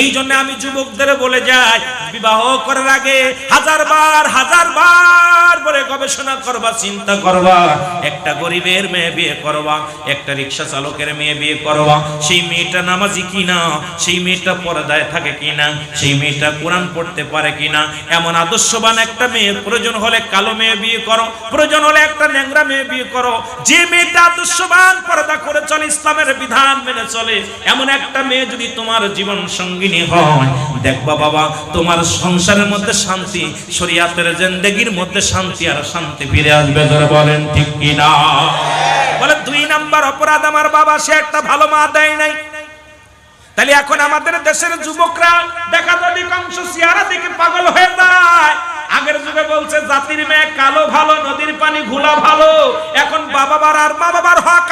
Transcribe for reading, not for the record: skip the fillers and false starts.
এই জন্য আমি যুবকদের বলে যাই, বিবাহ করার আগে হাজার বার বলে গবেষণা করবা, চিন্তা করবা। একটা গরিবের মেয়ে বিয়ে করবা, একটা রিক্সা চালকের মেয়ে বিয়ে করবা, সেই মেয়েটা নামাজি কিনা, সেই মেয়েটা পর্দায় থাকে কিনা, সেই মেয়েটা কোরআন পড়তে পারে কিনা। এমন আদর্শবান একটা মেয়ে, প্রয়োজন হলে কালো মেয়ে বিয়ে করো, প্রয়োজন হলে একটা ন্যাংরা মেয়ে বিয়ে করো। যে মেয়েটা আদর্শবান, পর্দা করে চলে, ইসলামের বিধান মেনে চলে, এমন একটা মেয়ে যদি তোমার জীবন সঙ্গিনী হয়, দেখবা বাবা তোমার সংসারের মধ্যে শান্তি, শরীয়তের জিন্দেগির মধ্যে শান্তি আর শান্তি ফিরে আসবে। যারা বলেন ঠিক কিনা? বলে 2 নাম্বার অপরাধ, আমার বাবা সে একটা ভালো মা দেয় নাই। তাহলে এখন আমাদের দেশের যুবকরা দেখা যায় অধিকাংশ চেহারা দেখে পাগল হয়ে যায়। আগের যুগে বলছে জাতির মেয়ে কালো ভালো, নদীর পানি ঘোলা ভালো। এখন মা বাবার হক